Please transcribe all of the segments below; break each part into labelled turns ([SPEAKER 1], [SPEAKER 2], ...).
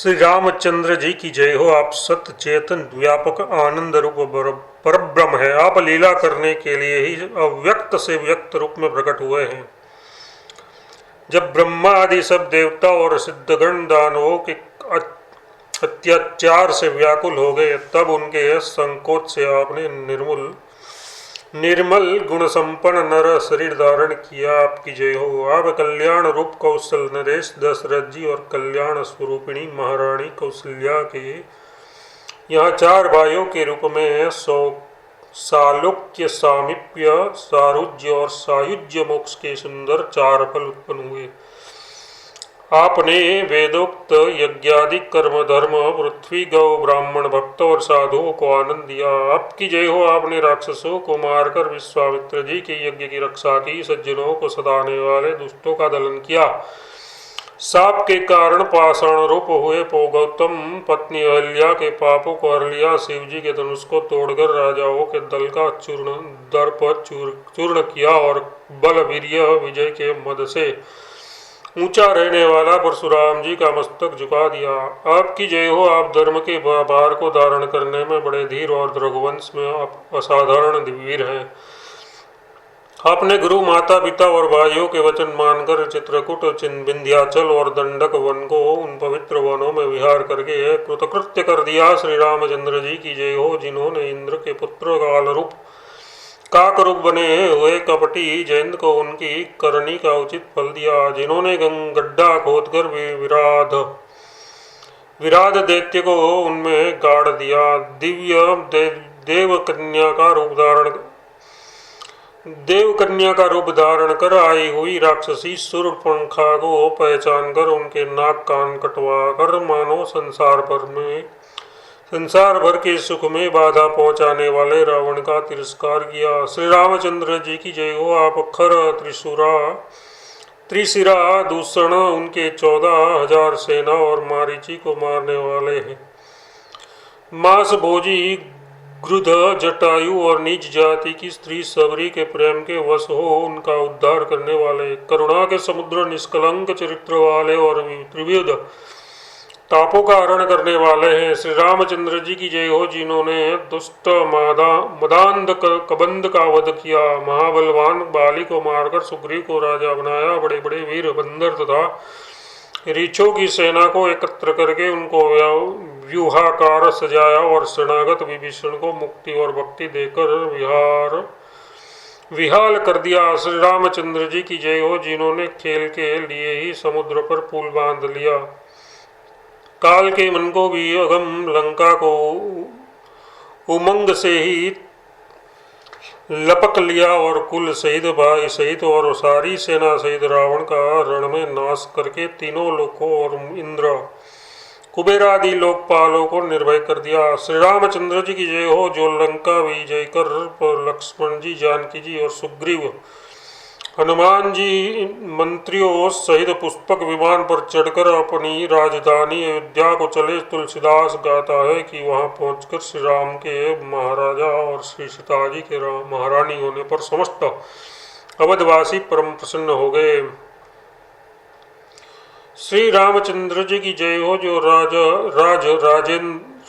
[SPEAKER 1] श्री रामचंद्र जी की जय हो। आप सत्य चेतन व्यापक आनंद रूप परब्रह्म है। आप लीला करने के लिए ही अव्यक्त से व्यक्त रूप में प्रकट हुए हैं। जब ब्रह्मा आदि सब देवता और सिद्धगण दानवों के अत्याचार से व्याकुल हो गए, तब उनके संकोच से आपने निर्मल गुण संपन्न नर शरीर धारण किया। आपकी जय हो। आप कल्याण रूप कौशल नरेश दशरथ जी और कल्याण स्वरूपिणी महारानी कौशल्या के यहाँ चार भाइयों के रूप में सालोक्य सामीप्य सारुज्य और सायुज्य मोक्ष के सुंदर चार फल उत्पन्न हुए। आपने वेदोक्त यज्ञादि कर्म धर्म पृथ्वी गौ ब्राह्मण भक्त और साधुओं को आनंद दिया। आपकी जय हो। आपने राक्षसों को मारकर विश्वामित्र जी के यज्ञ की रक्षा की, सज्जनों को सताने वाले दुष्टों का दलन किया। साप के कारण पाषाण रूप हुए गौतम पत्नी अहल्या के पापों को हर लिया। शिव जी के धनुष को तोड़कर राजाओं के दल का चूर्ण किया और बल वीर्य विजय के मद से ऊंचा रहने वाला परशुराम जी का मस्तक झुका दिया। आपकी जय हो। आप धर्म के भार को धारण करने में बड़े धीर और रघुवंश में आप असाधारण वीर हैं। आपने गुरु माता पिता और भाइयों के वचन मानकर चित्रकूट विंध्याचल और दंडक वन को उन पवित्र वनों में विहार करके कृतकृत्य कर दिया। श्री रामचंद्र जी की जय हो, जिन्होंने इंद्र के पुत्र काल रूप काक रूप बने हुए कपटी जयंत को उनकी करनी का उचित फल दिया। जिन्होंने गड्ढा खोदकर विराध दैत्य को उनमें गाड़ दिया। दिव्य देव कन्या का रूप धारण कर आई हुई राक्षसी शूर्पणखा को पहचान कर उनके नाक कान कटवा कर मानो संसार भर के सुख में बाधा पहुंचाने वाले रावण का तिरस्कार किया। श्री रामचंद्र जी की जय हो। आप खर त्रिशिरा दूषण उनके 14,000 सेना और मारीची को मारने वाले हैं। मांस भोजी गृध जटायु और नीच जाति की स्त्री सबरी के प्रेम के वश हो उनका उद्धार करने वाले, करुणा के समुद्र निष्कलंक चरित्र वाले और त्रिविध तापों का हरण करने वाले हैं। श्री रामचंद्र जी की जय हो, जिन्होंने दुष्ट मदांध कबंध का वध किया। महाबलवान बाली को मारकर सुग्रीव को राजा बनाया। बड़े बड़े वीर बंदर तथा रीछों की सेना को एकत्र करके उनको व्यूहाकार सजाया और शरणागत विभीषण को मुक्ति और भक्ति देकर विहाल कर दिया। श्री रामचंद्र जी की जय हो, जिन्होंने खेल के लिए ही समुद्र पर पुल बांध लिया। काल के मन को भी अगम लंका को उमंग से ही लपक लिया और कुल सहित भाई सहित और सारी सेना सहित रावण का रण में नाश करके तीनों लोकों और इंद्र कुबेर आदि लोकपालों को निर्भय कर दिया। श्री रामचंद्र जी की जय हो, जो लंका विजय कर लक्ष्मण जी, जानकी जी और सुग्रीव हनुमान जी मंत्रियों सहित पुष्पक विमान पर चढ़कर अपनी राजधानी अयोध्या को चले। तुलसीदास गाता है कि वहां पहुंचकर श्री राम के महाराजा और श्री सीता जी के महारानी होने पर समस्त अवधवासी परम प्रसन्न हो गए। श्री रामचंद्र जी की जय हो, जो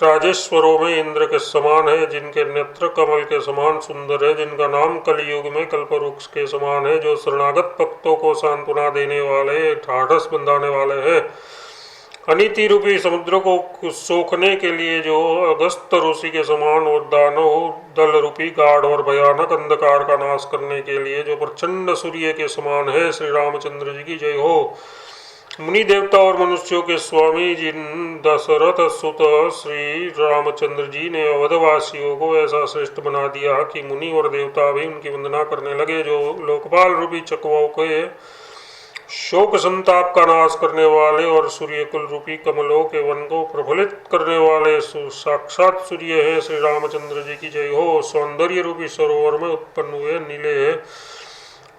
[SPEAKER 1] राजेश्वरों में इंद्र के समान है, जिनके नेत्र कमल के समान सुंदर है, जिनका नाम कलयुग में कल्पवृक्ष के समान है, जो शरणागत भक्तों को सांत्वना देने वाले ढाढ़स बंधाने वाले हैं। अनीति रूपी समुद्र को सोखने के लिए जो अगस्त ऋषि के समान और दानव दल रूपी गाढ़ और भयानक अंधकार का नाश करने के लिए जो प्रचंड सूर्य के समान है। श्री रामचंद्र जी की जय हो। मुनि देवता और मनुष्यों के स्वामी जिन दशरथ सुत श्री रामचंद्र जी ने अवधवासियों को ऐसा श्रेष्ठ बना दिया कि मुनि और देवता भी उनकी वंदना करने लगे। जो लोकपाल रूपी चकवाओं के शोक संताप का नाश करने वाले और सूर्यकुल रूपी कमलों के वन को प्रफुल्लित करने वाले साक्षात सूर्य है। श्री रामचंद्र जी की जय हो। सौंदर्य रूपी सरोवर में उत्पन्न हुए नीले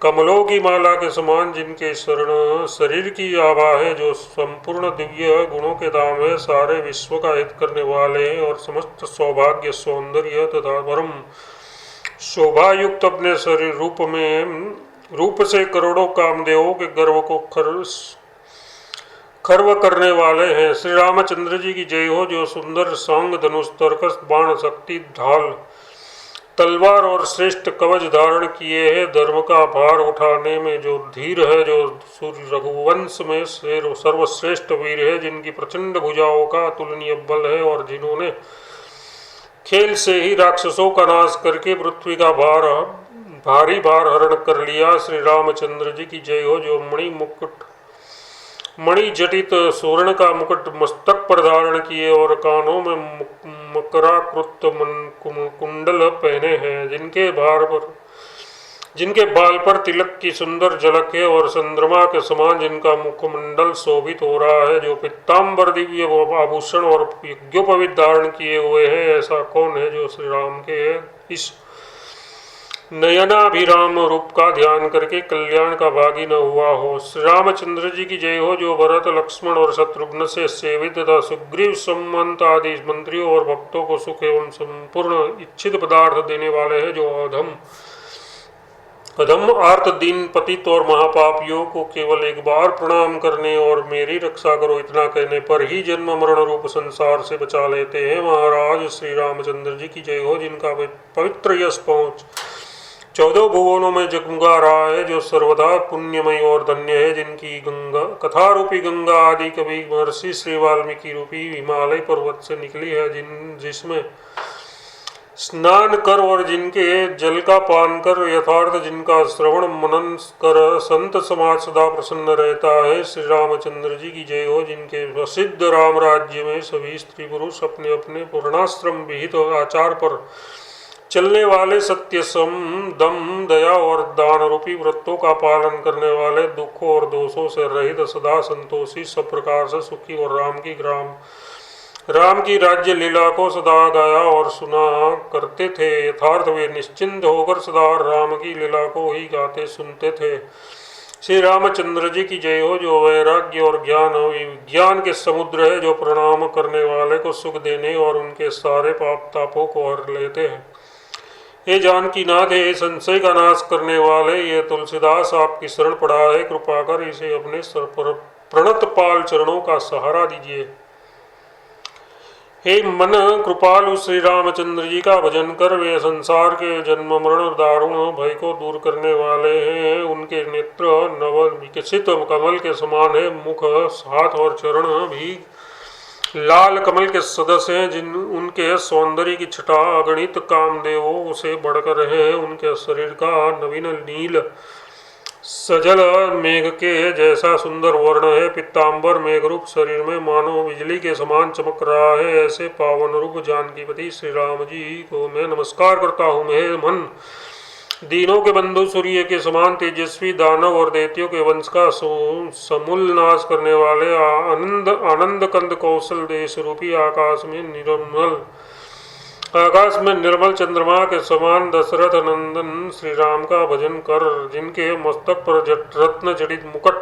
[SPEAKER 1] कमलों की माला के समान, जिनके शरीर की आभा है, जो संपूर्ण दिव्य गुणों के धाम है, सारे विश्व का हित करने वाले हैं और समस्त सौभाग्य सौंदर्य तथा परम शोभायुक्त अपने शरीर रूप से करोड़ों कामदेवों के गर्व को खर्व करने वाले हैं। श्री रामचंद्र जी की जय हो, जो सुंदर सांग धनुष तरकस बाण शक्ति ढाल तलवार और श्रेष्ठ कवच धारण किए हैं। धर्म का भार उठाने में जो धीर है, जो सूर्य रघुवंश में सर्वश्रेष्ठ वीर है, जिनकी प्रचंड भुजाओं का अतुलनीय बल है और जिन्होंने खेल से ही राक्षसों का नाश करके पृथ्वी का भारी भार हरण कर लिया। श्री रामचंद्र जी की जय हो, जो मणि जटित स्वर्ण का मुकुट मस्तक पर धारण किए और कानों में मकराकृत कुंडल पहने हैं, जिनके बाल पर तिलक की सुंदर झलक है और चंद्रमा के समान जिनका मुखमंडल शोभित हो रहा है, जो पीताम्बर दिव्य आभूषण और यज्ञोपवीत धारण किए हुए हैं। ऐसा कौन है जो श्री राम के इस नयनाभिराम रूप का ध्यान करके कल्याण का भागी न हुआ हो। श्री रामचंद्र जी की जय हो, जो भरत लक्ष्मण और शत्रुघ्न से सेवित तथा सुग्रीव सम्मत आदि मंत्रियों और भक्तों को सुख एवं संपूर्ण इच्छित पदार्थ देने वाले हैं, जो अधम आर्त दीन पतित और महापापियों को केवल एक बार प्रणाम करने और मेरी रक्षा करो इतना कहने पर ही जन्म मरण रूप संसार से बचा लेते हैं। महाराज श्री रामचंद्र जी की जय हो, जिनका पवित्र यश पहुँच 14 भुवनों में जगमगा रहा है, जो सर्वदा पुण्यमय और धन्य है, जिनकी गंगा कथा रूपी गंगा आदि कभी महर्षि श्री वाल्मीकि रूपी हिमालय पर्वत से निकली है, जिसमें स्नान कर और जिनके जल का पान कर यथार्थ जिनका श्रवण मनन कर संत समाज सदा प्रसन्न रहता है। श्री रामचंद्र जी की जय हो, जिनके प्रसिद्ध राम राज्य में सभी स्त्री पुरुष अपने अपने पूर्णाश्रम विहित आचार पर चलने वाले, सत्य सम दम दया और दान रूपी व्रतों का पालन करने वाले, दुखों और दोषों से रहित सदा संतोषी सब प्रकार से सुखी और राम की राज्य लीला को सदा गाया और सुना करते थे। यथार्थ वे निश्चिंत होकर सदा राम की लीला को ही गाते सुनते थे। श्री रामचंद्र जी की जय हो, जो वैराग्य और विज्ञान के समुद्र है, जो प्रणाम करने वाले को सुख देने और उनके सारे पाप तापों को हर लेते हैं। हे जानकी नाथ, हे संशय का नाश करने वाले, ये तुलसीदास आपकी शरण पड़ा है, कृपा कर इसे अपने सर पर प्रणत पाल चरणों का सहारा दीजिए। हे मन कृपालु श्री रामचंद्र जी का भजन कर, वे संसार के जन्म मरण दारुण भय को दूर करने वाले हैं। उनके नेत्र नव विकसित कमल के समान है, मुख हाथ और चरण भी लाल कमल के सदस्य हैं, जिन उनके सौंदर्य की छटा अगणित कामदेवों से बढ़कर है। उनके शरीर का नवीन नील सजल मेघ के जैसा सुंदर वर्ण है, पीताम्बर मेघरूप शरीर में मानो बिजली के समान चमक रहा है। ऐसे पावन रूप जानकीपति श्री राम जी को मैं नमस्कार करता हूँ। मैं मन दीनों के बंधु सूर्य के समान तेजस्वी, दानव और दैत्यों के वंश का समूल नाश करने वाले, आनंद कंद कौशल देश रूपी आकाश में निर्मल चंद्रमा के समान दशरथ नंदन श्री राम का भजन कर, जिनके मस्तक पर रत्न जड़ित मुकुट,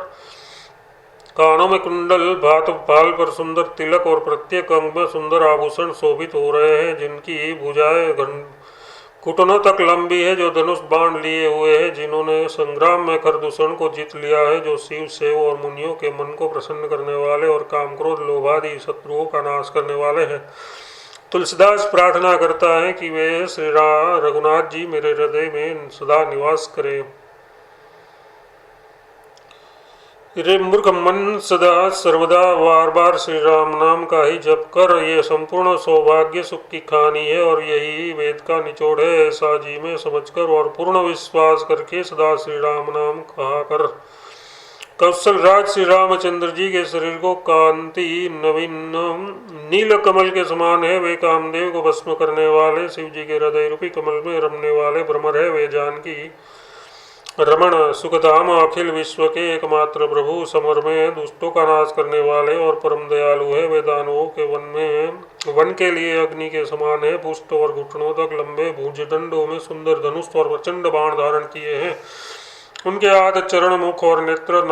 [SPEAKER 1] कानों में कुंडल, बाल पर सुंदर तिलक और प्रत्येक अंग में सुंदर आभूषण शोभित हो रहे हैं, जिनकी भुजाएं घुटनों तक लंबी है, जो धनुष बाण लिए हुए हैं, जिन्होंने संग्राम में खरदूषण को जीत लिया है, जो शिव सेव और मुनियों के मन को प्रसन्न करने वाले और काम क्रोध लोभादि शत्रुओं का नाश करने वाले हैं। तुलसीदास प्रार्थना करता है कि वे श्री रघुनाथ जी मेरे हृदय में सदा निवास करें। रे मूर्ख मन सदा सर्वदा बार बार श्री राम नाम का ही जप कर, ये संपूर्ण सौभाग्य सुख की कहानी है और यही वेद का निचोड़ है। ऐसा जी में समझकर और पूर्ण विश्वास करके सदा श्री राम नाम कहा कर। कौशल राज श्री रामचंद्र जी के शरीर को कांति नवीन नील कमल के समान है। वे कामदेव को भस्म करने वाले, शिव जी के हृदय रूपी कमल में रमने वाले भ्रमर है। वे जानकी रमण सुखधाम अखिल विश्व के एकमात्र प्रभु, समर में दुष्टों का नाश करने वाले और परम दयालु है। वे दानवों के वन के लिए अग्नि के समान है। पुष्ट और घुटनों तक लंबे भुजदंडों में सुंदर धनुष और प्रचंड बाण धारण किए हैं। उनके हाथ, चरण, मुख और नेत्र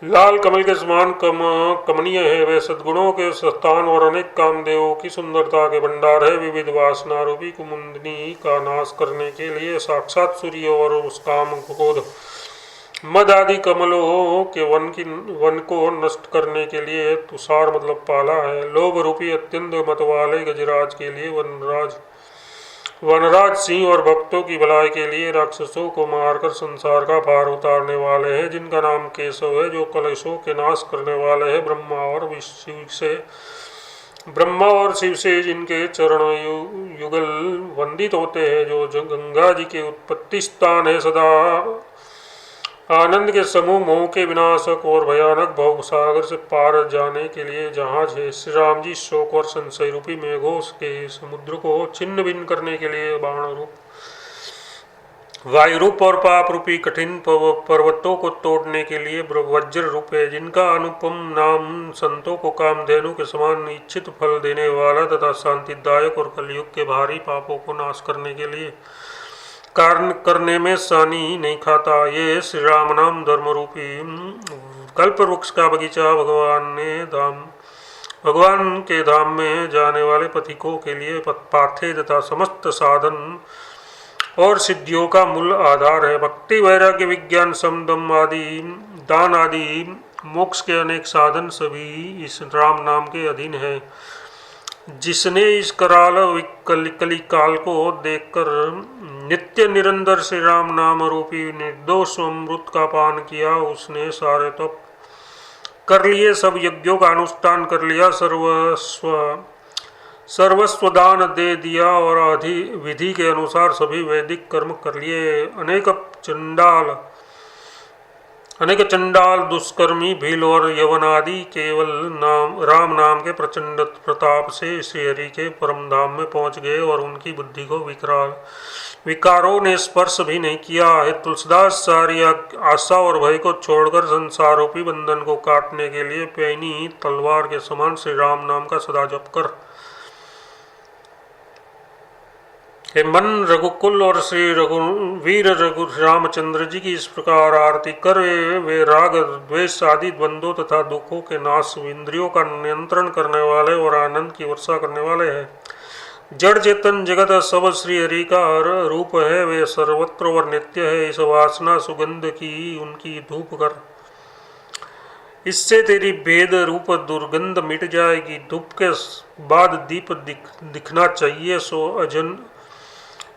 [SPEAKER 1] लाल कमल के समान कमनीय है। वे सद्गुणों के स्थान और अनेक कामदेवों की सुंदरता के भंडार है। विविध वासना रूपी कुमुंदिनी का नाश करने के लिए साक्षात सूर्य और उस काम क्रोध मद आदि कमलों के वन को नष्ट करने के लिए तुषार मतलब पाला है। लोभ रूपी अत्यंत मत वाले गजराज के लिए वनराज सिंह और भक्तों की भलाई के लिए राक्षसों को मारकर संसार का भार उतारने वाले हैं, जिनका नाम केशव है, जो कलेशों के नाश करने वाले हैं। ब्रह्मा और शिव से जिनके चरण युगल वंदित होते हैं, जो गंगा जी के उत्पत्ति स्थान है, सदा आनंद के समूह मोह के विनाशक और भयानक भव सागर से पार जाने के लिए जहाज है। श्री राम जी शोक और संशय रूपी मेघों के समुद्र को छिन्न भिन्न करने के लिए बाण रूप, वायु रूप और पाप रूपी कठिन पर्वतों को तोड़ने के लिए वज्र रूप है, जिनका अनुपम नाम संतों को कामधेनु के समान इच्छित फल देने वाला तथा शांतिदायक और कलयुग के भारी पापों को नाश करने के लिए कारण करने में सानी नहीं खाता। ये श्री राम नाम धर्म रूपी कल्प वृक्ष का बगीचा भगवान के धाम में जाने वाले पथिकों के लिए पाथे तथा समस्त साधन और सिद्धियों का मूल आधार है। भक्ति वैराग्य विज्ञान समदम आदि दान आदि मोक्ष के अनेक साधन सभी इस राम नाम के अधीन है। जिसने इस कराल कली काल को देखकर नित्य निरंतर श्री राम नाम रूपी निर्दोष अमृत का पान किया, उसने सारे तप कर लिए, सब यज्ञों का अनुष्ठान कर लिया, सर्वस्व दान दे दिया और विधि के अनुसार सभी वैदिक कर्म कर लिए। अनेक चंडाल दुष्कर्मी भील और यवन आदि केवल राम नाम के प्रचंड प्रताप से श्रीहरि के परम धाम में पहुंच गए और उनकी बुद्धि को विकारों ने स्पर्श भी नहीं किया है। तुलसीदास सारी आशा और भय को छोड़कर संसार रूपी बंधन को काटने के लिए पैनी तलवार के समान श्री राम नाम का सदा जप कर हे मन रघुकुल और श्री वीर रघु रामचंद्र जी की इस प्रकार आरती कर वे राग द्वेष आदि द्वंद्वों तथा दुखों के नाश, इंद्रियों का नियंत्रण करने वाले और आनंद की वर्षा करने वाले हैं। जड़ चेतन जगत सब श्री हरि का रूप है, वे सर्वत्र और नित्य है। इस वासना सुगंध की उनकी धूप कर, इससे तेरी भेद रूप दुर्गंध मिट जाएगी। धूप के बाद दीप दिखना चाहिए,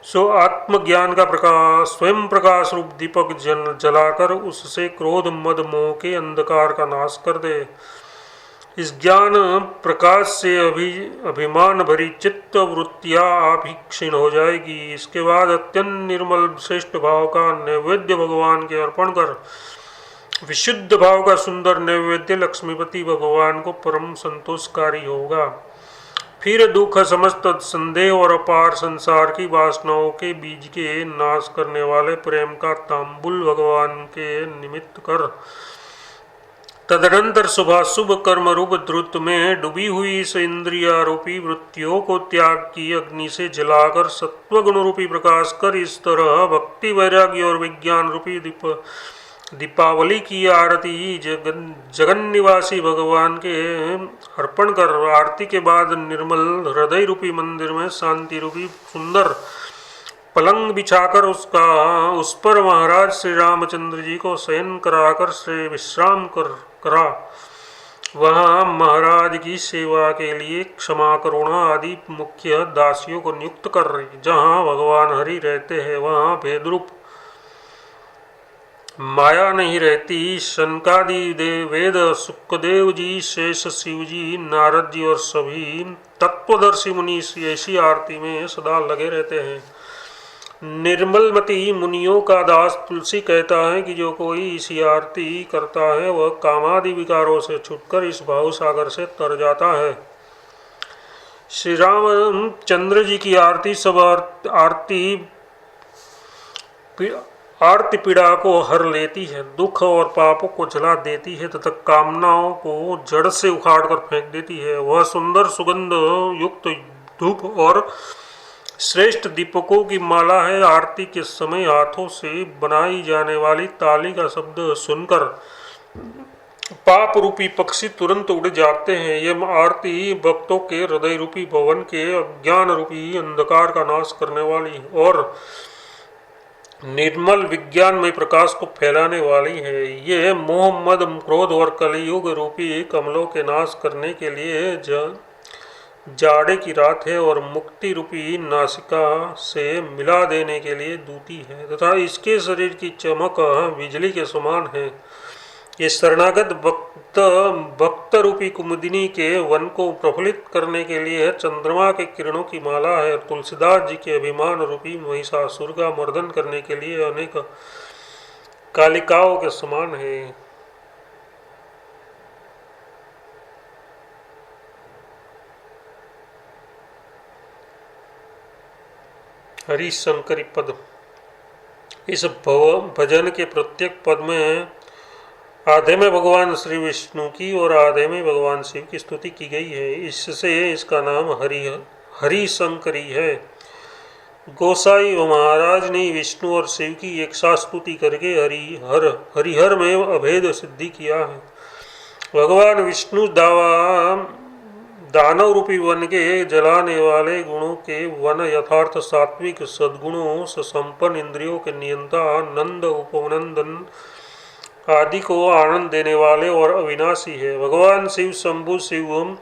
[SPEAKER 1] सो आत्मज्ञान का प्रकाश स्वयं प्रकाश रूप दीपक जलाकर उससे क्रोध मद मोह के अंधकार का नाश कर दे। इस ज्ञान प्रकाश से अभिमान भरी चित्त वृत्तियां आप ही क्षीण हो जाएगी। इसके बाद अत्यंत निर्मल श्रेष्ठ भाव का नैवेद्य भगवान के अर्पण कर विशुद्ध भाव का सुंदर नैवेद्य लक्ष्मीपति भगवान को परम संतोषकारी होगा। फिर दुख समस्त संदेह और अपार संसार की वासनाओं के बीज के नाश करने वाले प्रेम का तांबुल भगवान के निमित्त कर तदनंतर शुभाशुभ कर्म रूप द्रुत में डूबी हुई इस इंद्रियारूपी वृत्तियों को त्याग की अग्नि से जलाकर सत्वगुण रूपी प्रकाश कर इस तरह भक्ति वैराग्य और विज्ञान रूपी दीपावली की आरती जगन निवासी भगवान के अर्पण कर आरती के बाद निर्मल हृदय रूपी मंदिर में शांति रूपी सुंदर पलंग बिछाकर उस पर महाराज श्री रामचंद्र जी को शयन कराकर से विश्राम करा। वहाँ महाराज की सेवा के लिए क्षमा करुणा आदि मुख्य दासियों को नियुक्त कर जहाँ भगवान हरि रहते हैं वहाँ भेदरूप माया नहीं रहती। शनकादि वेद सुखदेव जी, शेष शिव जी, नारद जी और सभी तत्वदर्शी मुनि ऐसी आरती में सदा लगे रहते हैं। निर्मलमती मुनियों का दास तुलसी कहता है कि जो कोई इसी आरती करता है वह कामादि विकारों से छूटकर इस भाव सागर से तर जाता है। श्री रामचंद्र जी की आरती सब आरती पीड़ा को हर लेती है, दुख और पापों को जला देती है तथा कामनाओं को जड़ से उखाड़ कर फेंक देती है। वह सुंदर सुगंध युक्त धूप और श्रेष्ठ दीपकों की माला है। आरती के समय हाथों से बनाई जाने वाली ताली का शब्द सुनकर पाप रूपी पक्षी तुरंत उड़ जाते हैं। यह आरती भक्तों के हृदय रूपी भवन के अज्ञान रूपी अंधकार का नाश करने वाली और निर्मल विज्ञान में प्रकाश को फैलाने वाली है। ये मोहम्मद क्रोध और कलयुग रूपी कमलों के नाश करने के लिए जाड़े की रात है और मुक्ति रूपी नासिका से मिला देने के लिए दूती है तथा इसके शरीर की चमक बिजली के समान है। ये शरणागत भक्त रूपी कुमुदिनी के वन को प्रफुल्लित करने के लिए चंद्रमा के किरणों की माला है। तुलसीदास जी के अभिमान रूपी महिषासुर का मर्दन करने के लिए अनेक कालिकाओं के समान है। हरिशंकरी पद। इस भजन के प्रत्येक पद में आधे में भगवान श्री विष्णु की और आधे में भगवान शिव की स्तुति की गई है। इससे इसका नाम हरिशंकरी है। गोसाई महाराज ने विष्णु और शिव की एक साथ स्तुति करके हरिहर में अभेद सिद्धि किया है। भगवान विष्णु दानव रूपी वन के जलाने वाले गुणों के वन यथार्थ सात्विक सद्गुणों से संपन्न इंद्रियों के नियंता नंद उपनंदन आदि को आनंद देने वाले और अविनाशी है। भगवान शिव शंभु शिवम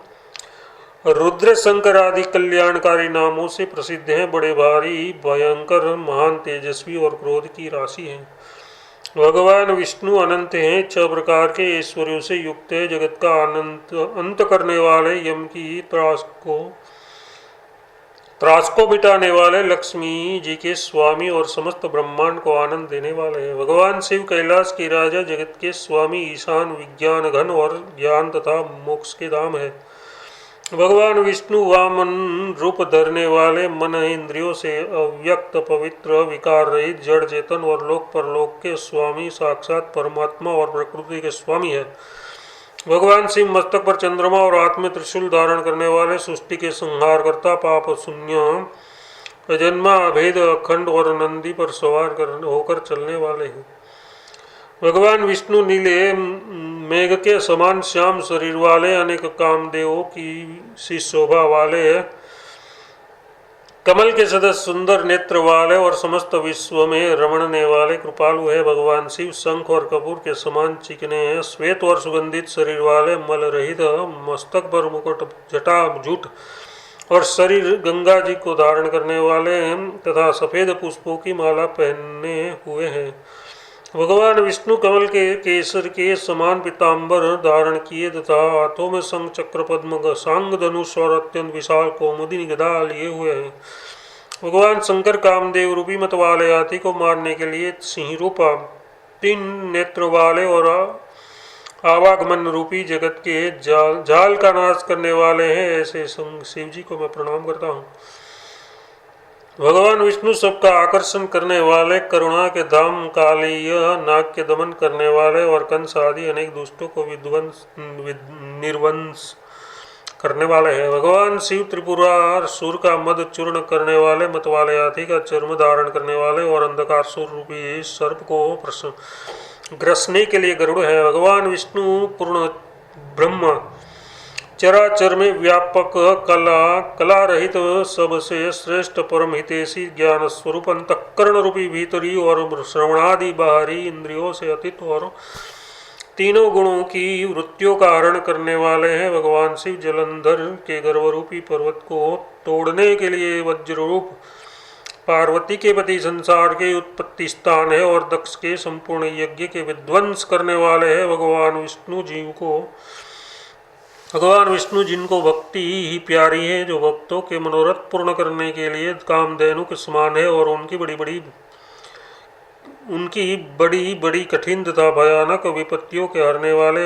[SPEAKER 1] रुद्र शंकर आदि कल्याणकारी नामों से प्रसिद्ध हैं। बड़े भारी भयंकर महान तेजस्वी और क्रोध की राशि हैं। भगवान विष्णु अनंत हैं, 6 प्रकार के ऐश्वर्यों से युक्त है। जगत का अंत करने वाले यम की त्रास को मिटाने वाले लक्ष्मी जी के स्वामी और समस्त ब्रह्मांड को आनंद देने वाले हैं। भगवान शिव कैलाश के राजा, जगत के स्वामी, ईशान, विज्ञान घन और ज्ञान तथा मोक्ष के धाम है। भगवान विष्णु वामन रूप धरने वाले मन इंद्रियों से अव्यक्त पवित्र विकार रहित जड़ चेतन और लोक परलोक के स्वामी, साक्षात परमात्मा और प्रकृति के स्वामी है। भगवान शिव मस्तक पर चंद्रमा और हाथ में त्रिशूल धारण करने वाले, सृष्टि के संहार करता, पाप शून्य, अजन्मा, अभेद, अखंड और नंदी पर सवार होकर चलने वाले हैं। भगवान विष्णु नीले मेघ के समान श्याम शरीर वाले, अनेक कामदेवों की सी शोभा वाले, कमल के सदस्य सुंदर नेत्र वाले और समस्त विश्व में रमणने वाले कृपालु है। भगवान शिव शंख और कपूर के समान चिकने हैं, श्वेत और सुगंधित शरीर वाले, मल रहित, मस्तक पर मुकुट, जटा, जूट और शरीर गंगा जी को धारण करने वाले हैं तथा सफेद पुष्पों की माला पहने हुए हैं। भगवान विष्णु कमल के केसर के समान पीताम्बर धारण किए तथा हाथों में शंख, चक्र, पद्म, सांग, धनुष और अत्यंत विशाल कौमुदी गदा लिए हुए हैं। भगवान शंकर कामदेव रूपी मत वाले हाथी को मारने के लिए सिंह रूपा 3 नेत्र वाले और आवागमन रूपी जगत के जाल का नाश करने वाले हैं। ऐसे शिव जी को मैं प्रणाम करता हूँ। भगवान विष्णु सबका आकर्षण करने वाले, करुणा के धाम, कालीय नाग के दमन करने वाले और कंस आदि अनेक दुष्टों को निर्वंश करने वाले हैं। भगवान शिव त्रिपुरासुर का मद चूर्ण करने वाले, मत वाले हाथी का चर्म धारण करने वाले और अंधकारसुर रूपी सर्प को ग्रसने के लिए गरुड़ है। भगवान विष्णु पूर्ण ब्रह्म, चराचर में व्यापक, कला रहित, सबसे श्रेष्ठ, परम हितैषी, ज्ञान स्वरूप, अंतःकरण रूपी भीतरी और श्रवणादि बाहरी इंद्रियों से अतीत और तीनों गुणों की वृत्तियों का हरण करने वाले हैं। भगवान शिव जलंधर के गर्भरूपी पर्वत को तोड़ने के लिए वज्ररूप पार्वती के पति संसार के उत्पत्ति स्थान है और दक्ष के संपूर्ण यज्ञ के विध्वंस करने वाले हैं। भगवान विष्णु जिनको भक्ति ही प्यारी है, जो भक्तों के मनोरथ पूर्ण करने के लिए कामधेनु के समान है और उनकी बड़ी बड़ी कठिन तथा भयानक विपत्तियों के हरने वाले,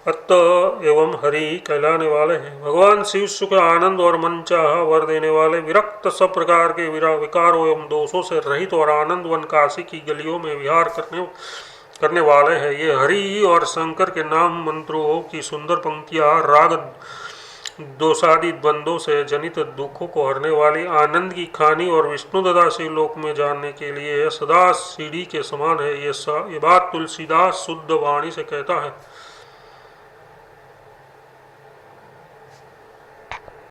[SPEAKER 1] अत्त एवं हरि कहलाने वाले हैं। भगवान शिव सुख, आनंद और मनचाहा वर देने वाले, विरक्त सब प्रकार के विकारों एवं दोषों से रहित और आनंद वन काशी की गलियों में विहार करने वाले हैं। ये हरि और शंकर के नाम मंत्रों की सुंदर पंक्तियां राग दोषादि द्वंद्वों से जनित दुखों को हरने वाली, आनंद की खानी और विष्णु तथा शिवलोक में जानने के लिए सदा सीढ़ी के समान है। ये बात तुलसीदास शुद्ध वाणी से कहता है।